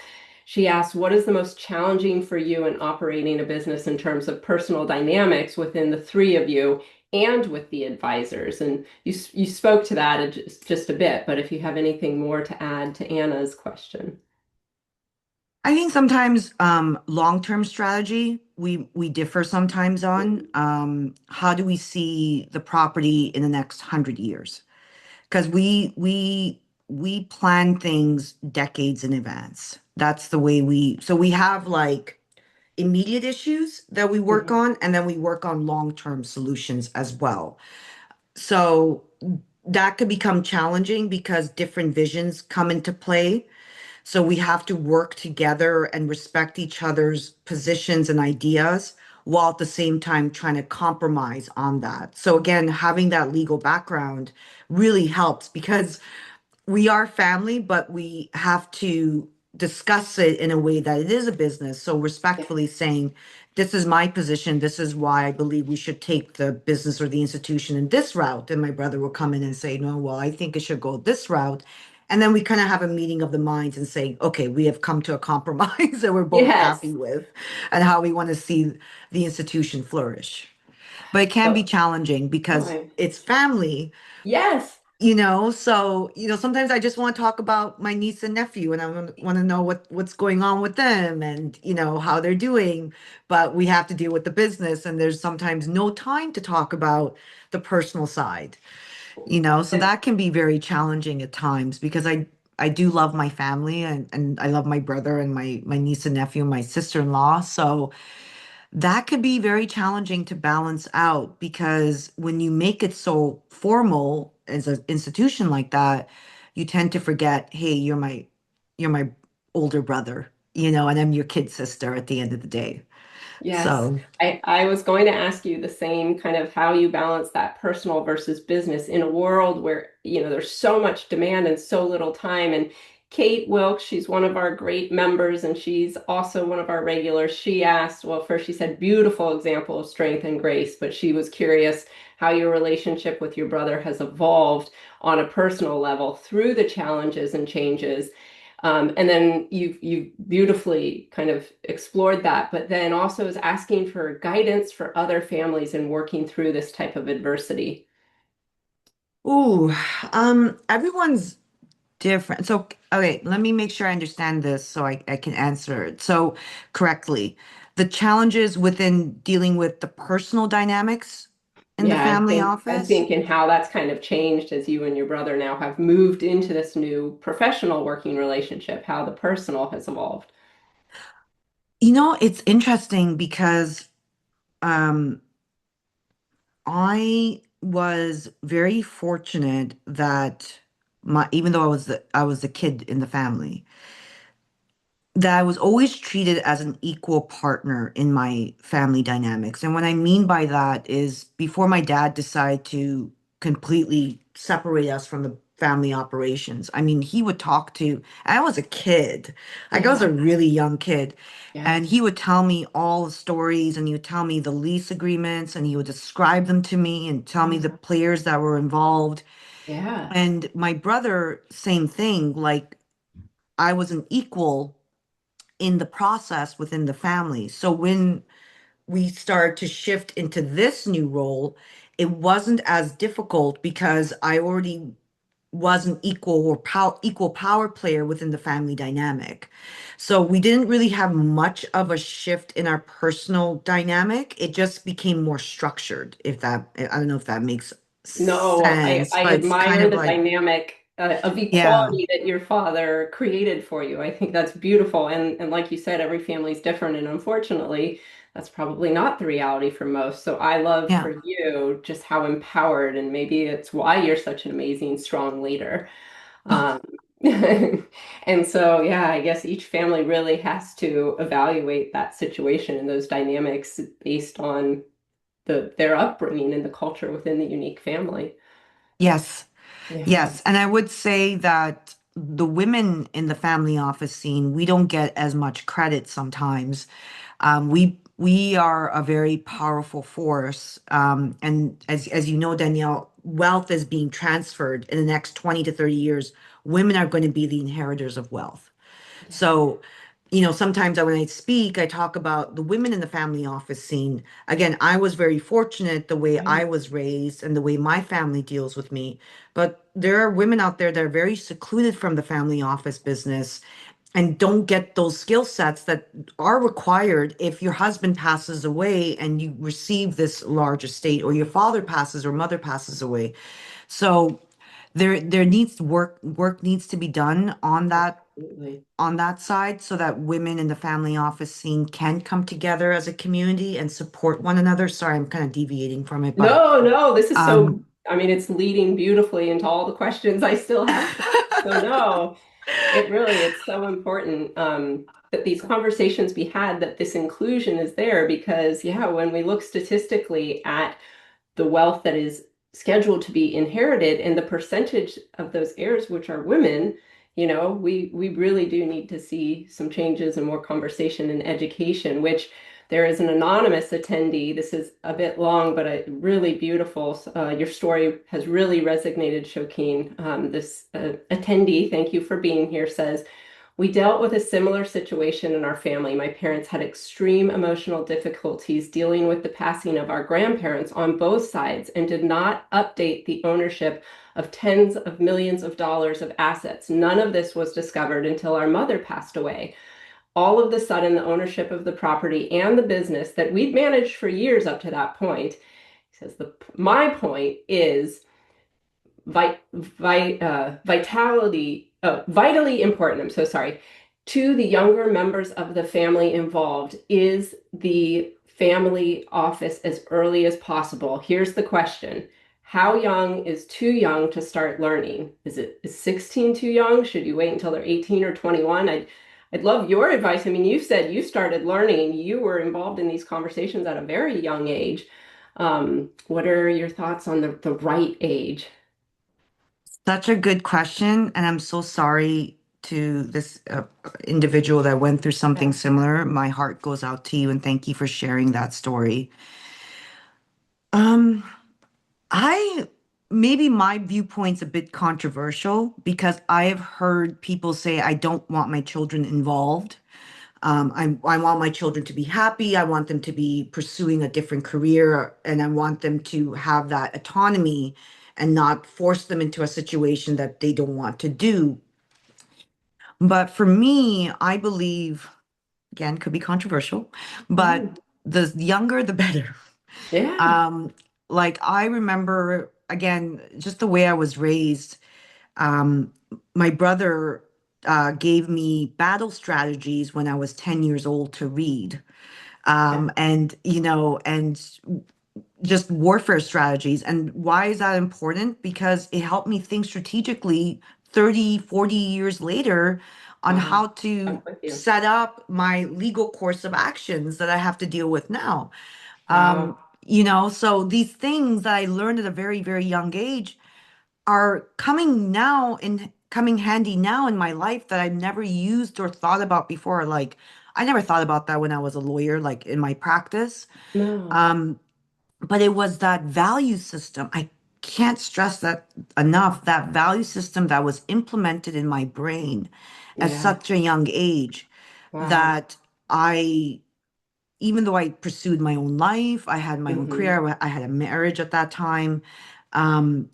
She asked, what is the most challenging for you in operating a business in terms of personal dynamics within the three of you and with the advisors? And you spoke to that just a bit, but if you have anything more to add to Anna's question. I think sometimes long-term strategy we differ sometimes on how do we see the property in the next 100 years? Because we plan things decades in advance. That's the way so we have like immediate issues that we work Mhm. on, and then we work on long-term solutions as well. So that could become challenging because different visions come into play. So we have to work together and respect each other's positions and ideas while at the same time trying to compromise on that. So again, having that legal background really helps because we are family, but we have to discuss it in a way that it is a business. So respectfully saying, this is my position. This is why I believe we should take the business or the institution in this route. And my brother will come in and say, no, well, I think it should go this route. And then we kind of have a meeting of the minds and say, okay, we have come to a compromise that we're both happy Yes. with and how we want to see the institution flourish. But it can be So, challenging oh, because it's family, yes. so sometimes I just want to talk about my niece and nephew and I want to know what's going on with them and how they're doing, but we have to deal with the business and there's sometimes no time to talk about the personal side, so And that can be very challenging at times because I do love my family and I love my brother and my niece and nephew and my sister-in-law, so that could be very challenging to balance out because when you make it so formal as an institution like that, you tend to forget, hey, you're my older brother, and I'm your kid sister at the end of the day. yes, So I was going to ask you the same kind of how you balance that personal versus business in a world where, there's so much demand and so little time. And Kate Wilkes, she's one of our great members and she's also one of our regulars. She asked, well, first she said, beautiful example of strength and grace, but she was curious how your relationship with your brother has evolved on a personal level through the challenges and changes. And then you've beautifully kind of explored that, but then also is asking for guidance for other families in working through this type of adversity. Ooh, everyone's different. So, okay, let me make sure I understand this so I can answer it so correctly. The challenges within dealing with the personal dynamics in the Yeah, family I office. think and how that's kind of changed as you and your brother now have moved into this new professional working relationship, how the personal has evolved. It's interesting because um, I was very fortunate that even though I was the kid in the family, that I was always treated as an equal partner in my family dynamics. And what I mean by that is before my dad decided to completely separate us from the family operations, I mean, he would talk to, I was a kid, like I was Yeah, a really young kid. yeah, And he would tell me all the stories and he would tell me the lease agreements and he would describe them to me and tell me the yeah, players that were involved. yeah. And my brother, same thing, like I was an equal in the process within the family. So when we started to shift into this new role, it wasn't as difficult because I already was an equal power player within the family dynamic. So we didn't really have much of a shift in our personal dynamic. It just became more structured, if that, I don't know if that makes No, sense, I but it's kind admire of the like, dynamic of yeah, equality that your father created for you. I think that's beautiful. And like you said, every family is different. And unfortunately, that's probably not the reality for most. So I love yeah. for you just how empowered, and maybe it's why you're such an amazing, strong leader. Um, and so, yeah, I guess each family really has to evaluate that situation and those dynamics based on their upbringing and the culture within the unique family. Yes. Yeah. Yes, and I would say that the women in the family office scene, we don't get as much credit sometimes. We are a very powerful force, and as you know, Danielle, wealth is being transferred in the next 20 to 30 years. Women are going to be the inheritors of wealth. Yeah. So, sometimes when I speak, I talk about the women in the family office scene. Again, I was very fortunate the way I Right. was raised and the way my family deals with me. But there are women out there that are very secluded from the family office business and don't get those skill sets that are required if your husband passes away and you receive this large estate, or your father passes or mother passes away. So there needs work needs to be done Absolutely. on that side so that women in the family office scene can come together as a community and support one another. Sorry, I'm kind of deviating from it, but No, no, this is so, um I mean, it's leading beautifully into all the questions I still have for you. So no, it's so important that these conversations be had, that this inclusion is there because, yeah, when we look statistically at the wealth that is scheduled to be inherited and the percentage of those heirs which are women, we really do need to see some changes and more conversation and education, which there is an anonymous attendee. This is a bit long, but really beautiful. Your story has really resonated, Shokheen. This attendee, thank you for being here, says, we dealt with a similar situation in our family. My parents had extreme emotional difficulties dealing with the passing of our grandparents on both sides and did not update the ownership of tens of millions of dollars of assets. None of this was discovered until our mother passed away. All of the sudden, the ownership of the property and the business that we'd managed for years up to that point, he says, my point is vitally important, I'm so sorry, to the younger members of the family involved is the family office as early as possible. Here's the question. How young is too young to start learning? Is 16 too young? Should you wait until they're 18 or 21? I'd love your advice. I mean, you said you started learning, you were involved in these conversations at a very young age. What are your thoughts on the right age? such a good question, and I'm so sorry to this individual that went through something Yeah. similar. My heart goes out to you, and thank you for sharing that story. Um, I maybe my viewpoint's a bit controversial because I have heard people say I don't want my children involved. I want my children to be happy. I want them to be pursuing a different career, and I want them to have that autonomy and not force them into a situation that they don't want to do. But for me, I believe, again, could be controversial, Mhm. but the younger, the better. Yeah. Um, like I remember, again, just the way I was raised. Um, my brother gave me battle strategies when I was 10 years old to read. Yeah. And, and just warfare strategies. And why is that important? Because it helped me think strategically 30, 40 years later on Wow. how I'm to with you. set up my legal course of actions that I have to deal with now. Wow. So these things that I learned at a very, very young age are coming handy now in my life that I've never used or thought about before. Like I never thought about that when I was a lawyer, like in my practice. No. Um, but it was that value system. I can't stress that enough, that value system that was implemented in my brain at Yeah. such a young age Wow. that I, even though I pursued my own life, I had my own Hmm. career, I had a marriage at that time. Um,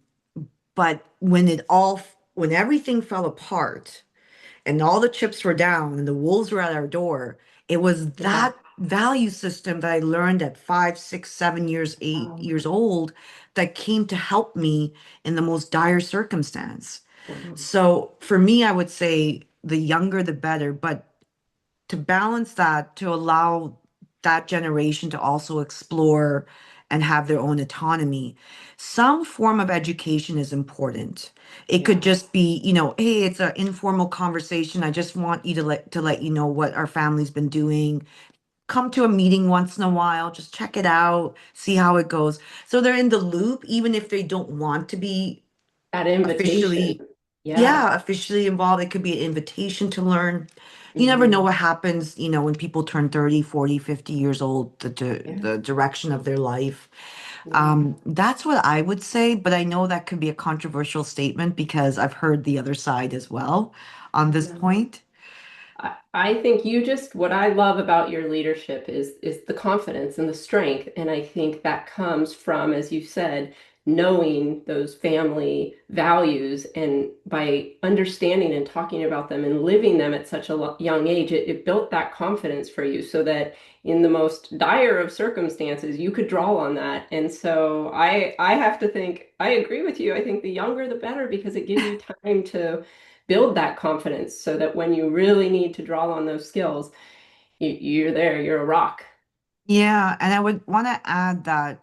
but when everything fell apart and all the chips were down and the wolves were at our door, it was Yeah. that value system that I learned at 5, 6, 7 years, eight Wow. years old that came to help me in the most dire circumstance. Wow. So for me, I would say the younger, the better. But to balance that, to allow that generation to also explore and have their own autonomy. Some form of education is important. It could Yeah. just be, hey, it's an informal conversation. I just want you to let you know what our family's been doing. Come to a meeting once in a while, just check it out, see how it goes. So they're in the loop, even if they don't want to be That invitation. officially, Yeah. yeah, officially involved. It could be an invitation to learn. You never know Hmm. what happens, when people turn 30, 40, 50 years old, Yeah. the direction of their life. Yeah. That's what I would say, but I know that could be a controversial statement because I've heard the other side as well on this No. point. I think you just what I love about your leadership is the confidence and the strength. And I think that comes from, as you said, knowing those family values and by understanding and talking about them and living them at such a young age, it built that confidence for you so that in the most dire of circumstances, you could draw on that. And so I have to think, I agree with you. I think the younger the better because it gives you time to build that confidence so that when you really need to draw on those skills, you're there, you're a rock. Yeah, and I would want to add that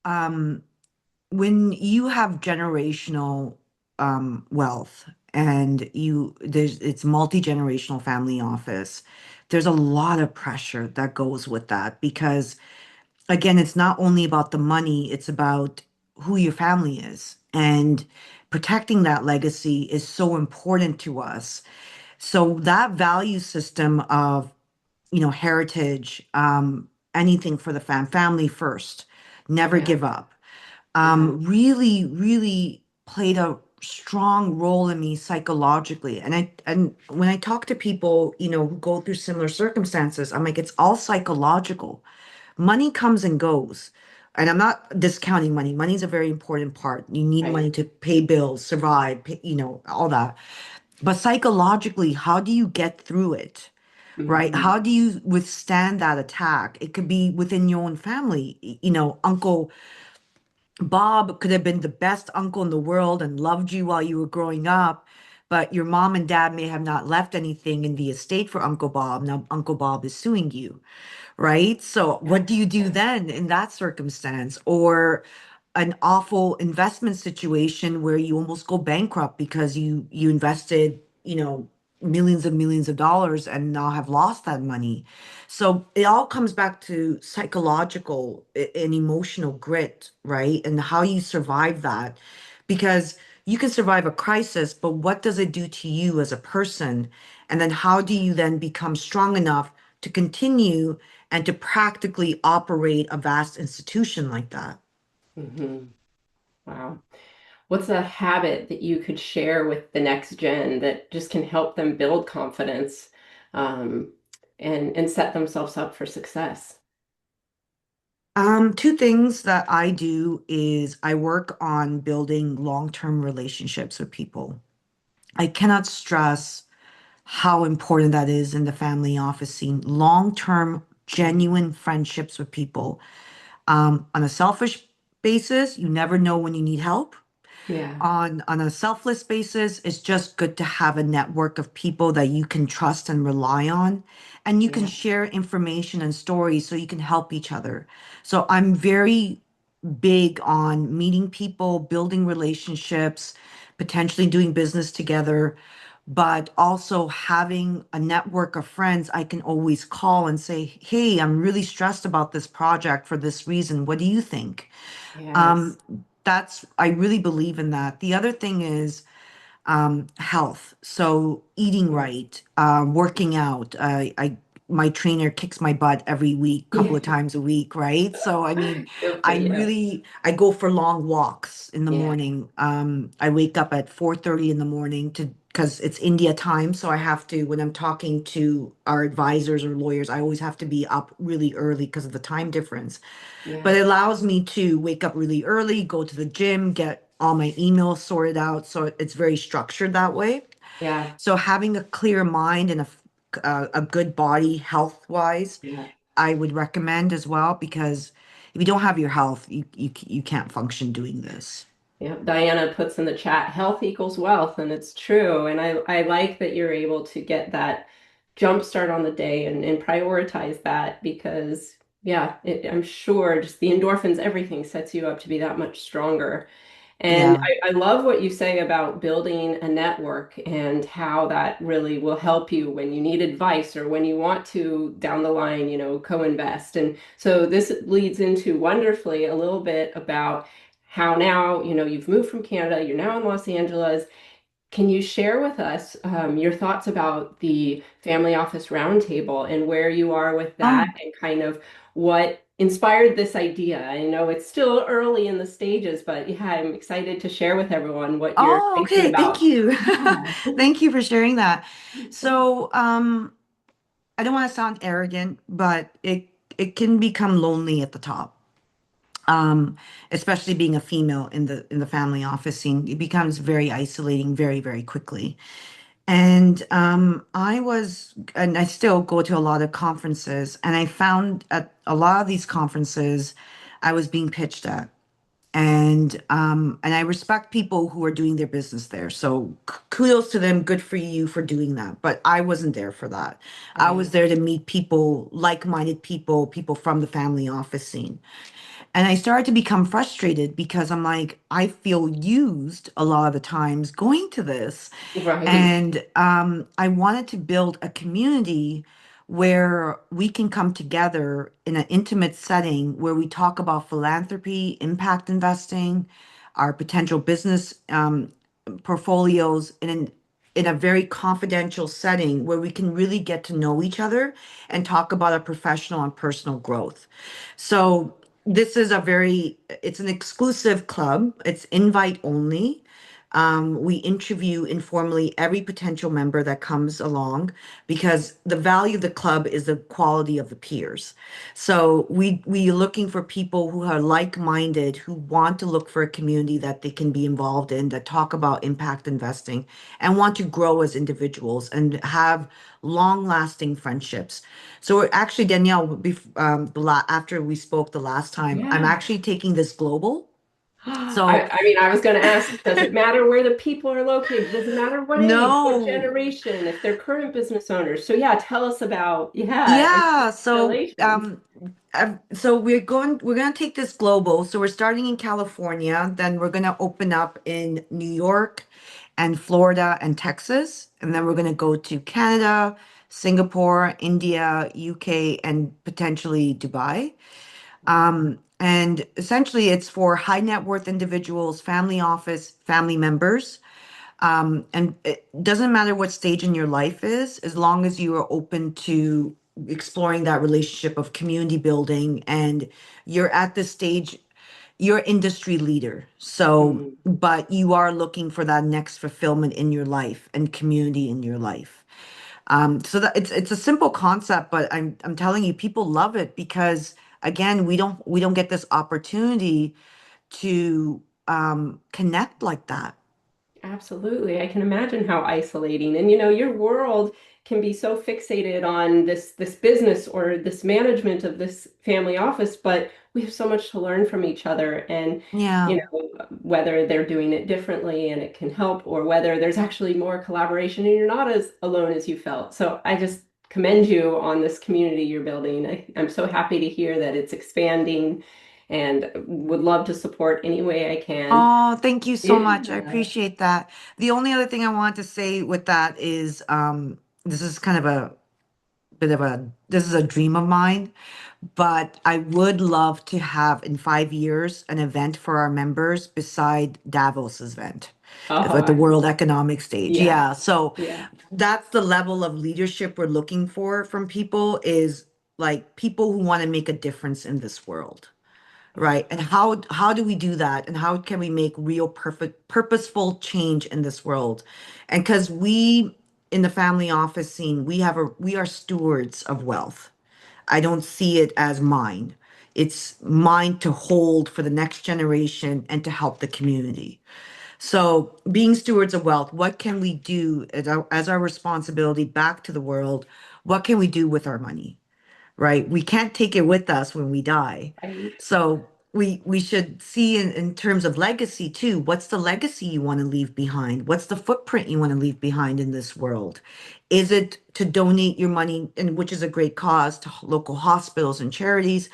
um, when you have generational wealth and it's multi-generational family office, there's a lot of pressure that goes with that because again, it's not only about the money, it's about who your family is. And protecting that legacy is so important to us. So that value system of, heritage, anything for the family first, never Yeah, give up, yeah, really, really played a strong role in me psychologically. And when I talk to people, who go through similar circumstances, I'm like, it's all psychological. Money comes and goes. And I'm not discounting money. Money's a very important part. You need right. money to pay bills, survive, all that. But psychologically, how do you get through it? Right? Hmm. How do you withstand that attack? It could be within your own family. Uncle Bob could have been the best uncle in the world and loved you while you were growing up, but your mom and dad may have not left anything in the estate for Uncle Bob. Now Uncle Bob is suing you, right? So Yeah, what do you do yeah. then in that circumstance? Or an awful investment situation where you almost go bankrupt because you invested, millions of dollars and now have lost that money. So it all comes back to psychological and emotional grit, right? And how you survive that. Because you can survive a crisis, but what does it do to you as a person? And then how do you then become strong enough to continue and to practically operate a vast institution like that? Hmm. Wow. What's a habit that you could share with the next gen that just can help them build confidence, um, and set themselves up for success? Two things that I do is I work on building long-term relationships with people. I cannot stress how important that is in the family office scene. Long-term, Mm. genuine friendships with people. On a selfish basis, you never know when you need help. Yeah. On a selfless basis, it's just good to have a network of people that you can trust and rely on, and you can Yeah. share information and stories so you can help each other. So I'm very big on meeting people, building relationships, potentially doing business together, but also having a network of friends I can always call and say, "Hey, I'm really stressed about this project for this reason. What do you think?" Um, Yes. I really believe in that. The other thing is health. So eating Mm. right, working out. My trainer kicks my butt every week, couple Yeah. of times a week, right? So I mean, Good for you. I go for long walks in the Yeah. morning. I wake up at 4:30 in the morning to because it's India time, so I have to when I'm talking to our advisors or lawyers, I always have to be up really early because of the time difference. But Yeah. it allows me to wake up really early, go to the gym, get all my emails sorted out. So it's very structured that way. Yeah. So having a clear mind and a good body health wise, Yeah. I would recommend as well because if you don't have your health, you can't function doing this. Yeah, Diana puts in the chat, health equals wealth, and it's true. And I like that you're able to get that jump start on the day and prioritize that because, yeah, I'm sure just the endorphins, everything sets you up to be that much stronger. And Yeah. I love what you say about building a network and how that really will help you when you need advice or when you want to down the line, co-invest. And so this leads into wonderfully a little bit about how now, you've moved from Canada, you're now in Los Angeles. Can you share with us your thoughts about the Family Office Roundtable and where you are with that Oh, and kind of what inspired this idea? I know it's still early in the stages, but yeah, I'm excited to share with everyone what you're oh, thinking okay. Thank about. you. Yeah. Thank you for sharing that. So, I don't want to sound arrogant, but it can become lonely at the top. um, Especially being a female in the family office scene, it becomes very isolating very, very quickly. And and I still go to a lot of conferences, and I found at a lot of these conferences, I was being pitched at. And I respect people who are doing their business there. So kudos to them, good for you for doing that. But I wasn't there for that. I Yeah. was there to meet people, like-minded people, people from the family office scene. And I started to become frustrated because I'm like, I feel used a lot of the times going to this. Right. And I wanted to build a community where we can come together in an intimate setting where we talk about philanthropy, impact investing, our potential business portfolios in a very confidential setting where we can really get to know each other and talk about our professional and personal growth. So this is it's an exclusive club. It's invite only. We interview informally every potential member that comes along because the value of the club is the quality of the peers. So we are looking for people who are like-minded, who want to look for a community that they can be involved in, that talk about impact investing and want to grow as individuals and have long-lasting friendships. So we're actually, Danielle, after we spoke the last time, I'm Yeah. actually taking this global. So I mean, I was going to ask, does it matter where the people are located? Does it matter what age, what no, generation, if they're current business owners? So yeah, tell us about, yeah, and yeah. congratulations. So we're gonna take this global. So we're starting in California, then we're gonna open up in New York and Florida and Texas, and then we're gonna go to Canada, Singapore, India, UK, and potentially Dubai. And essentially, it's for high net worth individuals, family office, family members. And it doesn't matter what stage in your life is, as long as you are open to exploring that relationship of community building and you're at this stage you're industry leader. So, Mm, but you are looking for that next fulfillment in your life and community in your life. So that it's a simple concept, but I'm telling you, people love it because again, we don't get this opportunity to connect like that. absolutely. I can imagine how isolating. And your world can be so fixated on this business or this management of this family office, but we have so much to learn from each other. And Yeah. whether they're doing it differently and it can help, or whether there's actually more collaboration and you're not as alone as you felt. So I just commend you on this community you're building. I'm so happy to hear that it's expanding and would love to support any way I can. Oh, thank you so much. I Yeah. appreciate that. The only other thing I want to say with that is this is kind of a bit of a this is a dream of mine, but I would love to have in 5 years an event for our members beside Davos's event Oh, at the World Economic Stage. yeah, Yeah, so yeah, that's the level of leadership we're looking for from people is like people who want to make a difference in this world. Right. And how do we do that? And how can we make real perfect purposeful change in this world? And because we in the family office scene, we are stewards of wealth. I don't see it as mine. It's mine to hold for the next generation and to help the community. So, being stewards of wealth, what can we do as our responsibility back to the world? What can we do with our money? Right? We can't take it with us when we die. right. So we should see in terms of legacy too. What's the legacy you want to leave behind? What's the footprint you want to leave behind in this world? Is it to donate your money, and which is a great cause, to local hospitals and charities,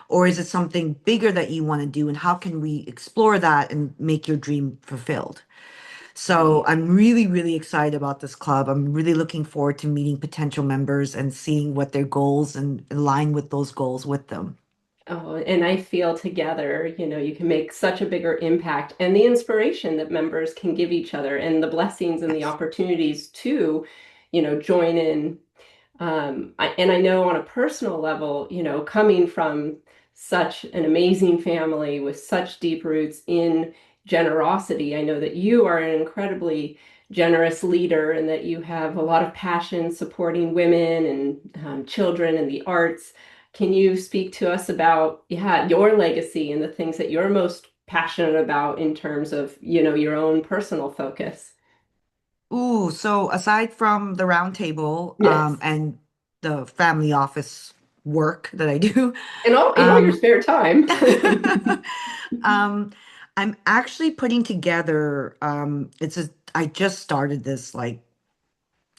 or is it something bigger that you want to do? And how can we explore that and make your dream fulfilled? So Right. I'm really, really excited about this club. I'm really looking forward to meeting potential members and seeing what their goals and align with those goals with them. Oh, and I feel together, you can make such a bigger impact and the inspiration that members can give each other and the blessings and the Yes. opportunities to, join in. And I know on a personal level, coming from such an amazing family with such deep roots in generosity, I know that you are an incredibly generous leader and that you have a lot of passion supporting women and children and the arts. Can you speak to us about, yeah, your legacy and the things that you're most passionate about in terms of, your own personal focus? Ooh, so aside from the roundtable Yes. and the family office work that I do, In all your um, spare time. um, I'm actually putting together I just started this like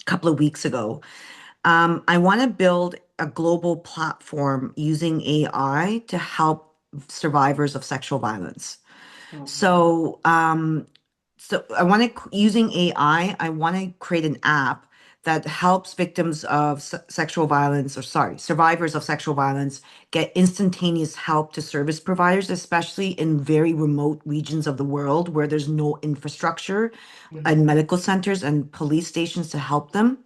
a couple of weeks ago. I want to build a global platform using AI to help survivors of sexual violence. Oh, wow. So, so I want to using AI. I want to create an app that helps victims of sexual violence, or sorry, survivors of sexual violence get instantaneous help to service providers, especially in very remote regions of the world where there's no infrastructure and Mhm. medical centers and police stations to help them.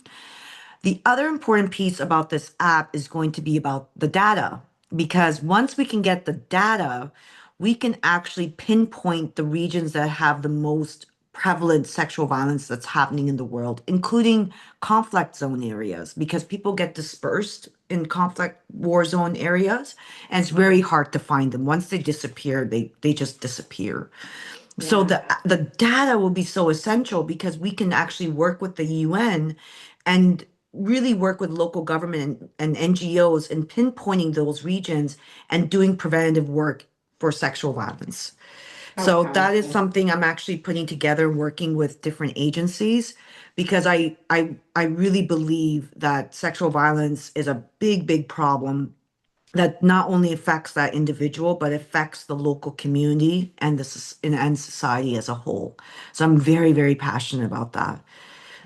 The other important piece about this app is going to be about the data, because once we can get the data, we can actually pinpoint the regions that have the most prevalent sexual violence that's happening in the world, including conflict zone areas, because people get dispersed in conflict war zone areas, and it's very Oh, hard to find them. Once they disappear, they just disappear. So yeah. the data will be so essential because we can actually work with the UN and really work with local government and NGOs in pinpointing those regions and doing preventative work for sexual violence. How So that is powerful. something I'm actually putting together, working with different agencies, because I really believe that sexual violence is a big, big problem that not only affects that individual, but affects the local community and and society as a whole. So I'm very, very passionate about that.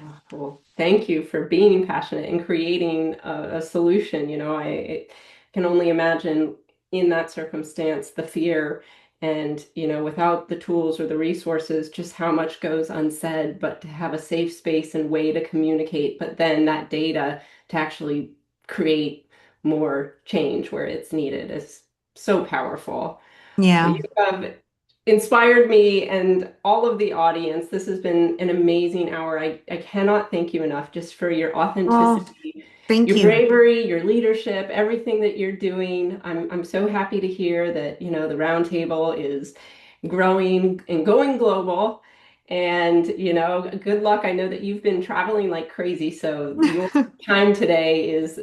Oh, well, thank you for being passionate and creating a solution. I can only imagine in that circumstance the fear and, without the tools or the resources, just how much goes unsaid, but to have a safe space and way to communicate, but then that data to actually create more change where it's needed is so powerful. Well, Yeah. you have inspired me and all of the audience. This has been an amazing hour. I cannot thank you enough just for your Oh, authenticity, thank your you. bravery, your leadership, everything that you're doing. I'm so happy to hear that, the roundtable is growing and going global. And, good luck. I know that you've been traveling like crazy, so your time today is,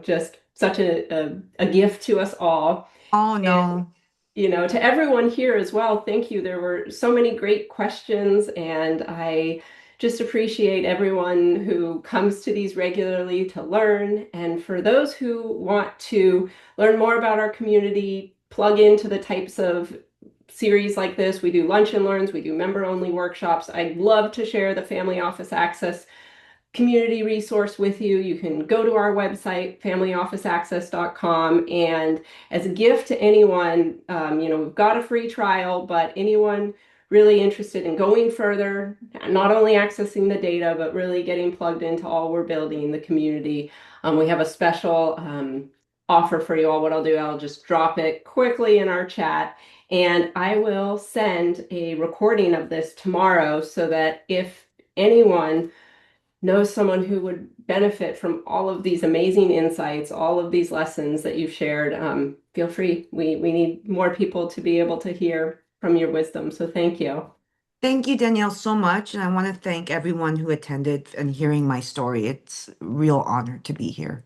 just such a gift to us all. Oh, no. To everyone here as well, thank you. There were so many great questions, and I just appreciate everyone who comes to these regularly to learn. And for those who want to learn more about our community, plug into the types of series like this. We do lunch and learns, we do member only workshops. I'd love to share the Family Office Access community resource with you. You can go to our website, familyofficeaccess.com, and as a gift to anyone, we've got a free trial, but anyone really interested in going further, not only accessing the data, but really getting plugged into all we're building in the community, we have a special offer for you all. What I'll do, I'll just drop it quickly in our chat. And I will send a recording of this tomorrow so that if anyone know someone who would benefit from all of these amazing insights, all of these lessons that you've shared, feel free. We need more people to be able to hear from your wisdom. So thank you. Thank you, Danielle, so much. And I want to thank everyone who attended and hearing my story. It's a real honor to be here.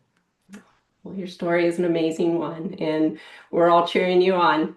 Well, your story is an amazing one, and we're all cheering you on.